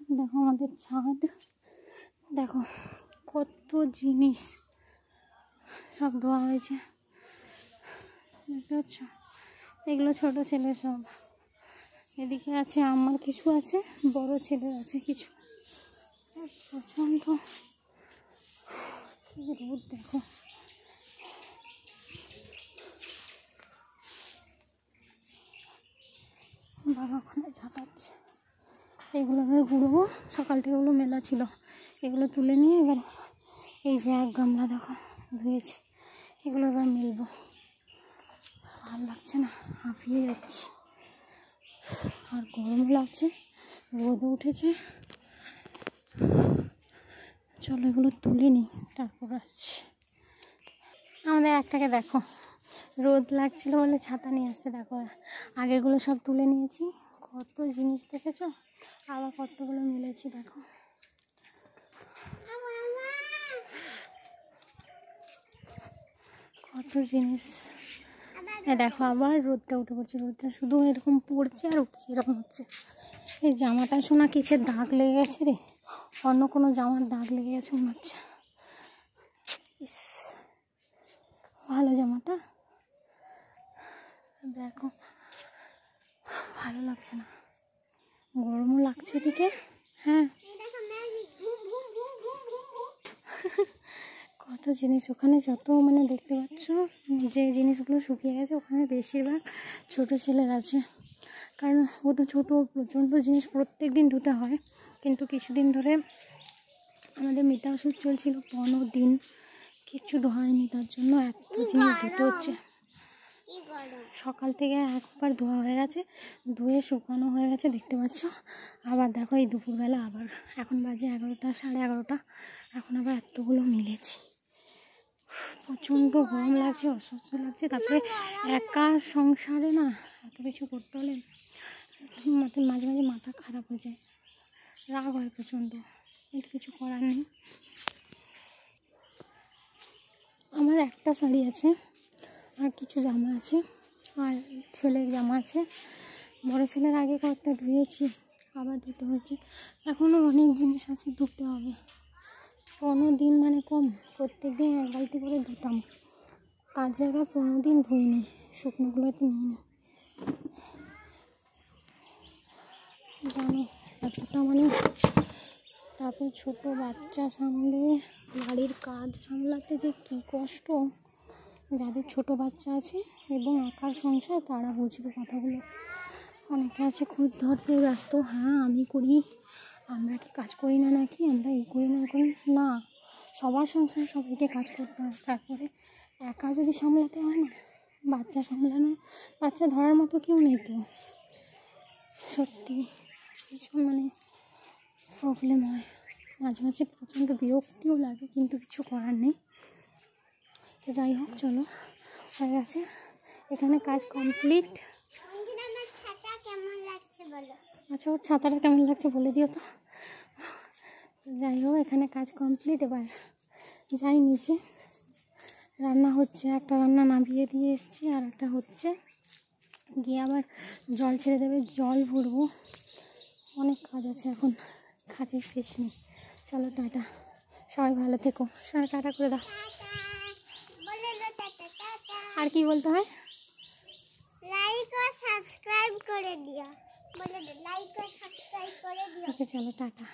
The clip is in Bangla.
দেখো আমাদের ছাদ, দেখো কত জিনিস সব ধোয়া হয়েছে, দেখতে পাচ্ছ? এগুলো ছোট ছেলের সব। এদিকে আছে আমার কিছু আছে, বড় ছেলের আছে কিছু। প্রচণ্ড রোদ, দেখো বাবা ওখানে ঝাঁপাচ্ছে। এগুলো এবার গুঁড়োবো, সকাল থেকে ওগুলো মেলা ছিল, এগুলো তুলে নিয়ে এবার এই যে এক গামলা দেখো ধুয়েছি, এগুলো এবার মেলবো। ভালো লাগছে না, হাঁপিয়ে যাচ্ছি আর গরম লাগছে, রোদও উঠেছে। চলো এগুলো তুলে নিই, তারপর আসছি। আমাদের একটাকে দেখো রোদ লাগছিল বলে ছাতা নিয়ে আসছে, দেখো আগেরগুলো সব তুলে নিয়েছি। কত জিনিস দেখেছো, আবার কতগুলো মিলেছি দেখো। কত জিনিস, দেখো আবার রোদটা উঠে পড়ছে, রোদটা শুধু এরকম পড়ছে আর উঠছে, এরকম হচ্ছে। এই জামাটা শোনা কিসের দাগ লেগে গেছে রে, অন্য কোনো জামার দাগ লেগে গেছে মনে হচ্ছে। ইস, ভালো জামাটা, দেখো ভালো লাগছে না, গরমও লাগছে এদিকে। হ্যাঁ কত জিনিস ওখানে, যত মানে দেখতে পাচ্ছ যে জিনিসগুলো শুকিয়ে গেছে ওখানে বেশিরভাগ ছোট ছেলের আছে, কারণ ও তো ছোটো, প্রচণ্ড জিনিস প্রত্যেক দিন ধুতে হয়। কিন্তু কিছুদিন ধরে আমাদের মৃতা ওষুধ চলছিল, 15 দিন কিচ্ছু ধোয়া হয়নি, তার জন্য এত জিনিস ধুতে হচ্ছে। সকাল থেকে একবার ধোয়া হয়ে গেছে, ধুয়ে শুকানো হয়ে গেছে দেখতে পাচ্ছ। আবার দেখো এই দুপুরবেলা আবার, এখন বাজে 11টা, 11:30, এখন আবার এতগুলো মিলেছে। প্রচণ্ড গরম লাগছে, অসহ্য লাগছে। তারপরে একা সংসারে না এত কিছু করতে হলে মাঝে মাঝে মাথা খারাপ হয়ে যায়, রাগ হয় প্রচণ্ড, কিন্তু কিছু করার নেই। আমার একটা শাড়ি আছে আর কিছু জামা আছে, আর ছেলের জামা আছে। বড় ছেলের আগে কয়েকটা ধুয়েছি, আবার ধুতে হচ্ছে। এখনও অনেক জিনিস আছে ধুতে হবে। 15 দিন মানে কম, প্রত্যেক দিন এক বালতি করে ধুতাম, তার জায়গায় 15 দিন ধুইনি, শুকনোগুলোতে নিই। জানো এতটা মানে, তারপর ছোটো বাচ্চা সামলে বাড়ির কাজ সামলাতে যে কী কষ্ট, যাদের ছোট বাচ্চা আছে এবং একার সংসার তারা বুঝবে কথাগুলো। অনেকে আছে খুদ ধরতে ব্যস্ত, হ্যাঁ আমি করি, আমরা কি কাজ করি না নাকি, আমরা এই করি না করি না, সবার সংসার সবাইকে কাজ করতে হয়। তারপরে একা যদি সামলাতে হয় না, বাচ্চা সামলানো, বাচ্চা ধরার মতো কেউ নেই তো, সত্যি ভীষণ মানে প্রবলেম হয়, মাঝে মাঝে প্রচণ্ড বিরক্তিও লাগে, কিন্তু কিছু করার নেই। তো যাই হোক, চলো হয়ে গেছে, এখানে কাজ কমপ্লিট। আচ্ছা ওর ছাতাটা কেমন লাগছে বলে দিও তো। যাই হোক এখানে কাজ কমপ্লিট, এবার যাই নিচে, রান্না হচ্ছে, একটা রান্না নামিয়ে দিয়ে এসেছি, আর একটা হচ্ছে, গিয়ে আবার জল ছেড়ে দেবে, জল ভরবো, অনেক কাজ আছে এখন, কাজের শেষ নেই। চলো টাটা, সবাই ভালো থেকো, সবাই টাটা করে দাও। আর কি বলতে হয়, লাইক ও সাবস্ক্রাইব করে দিও, বলে দে লাইক ও সাবস্ক্রাইব করে দিও। ওকে চলো টাটা।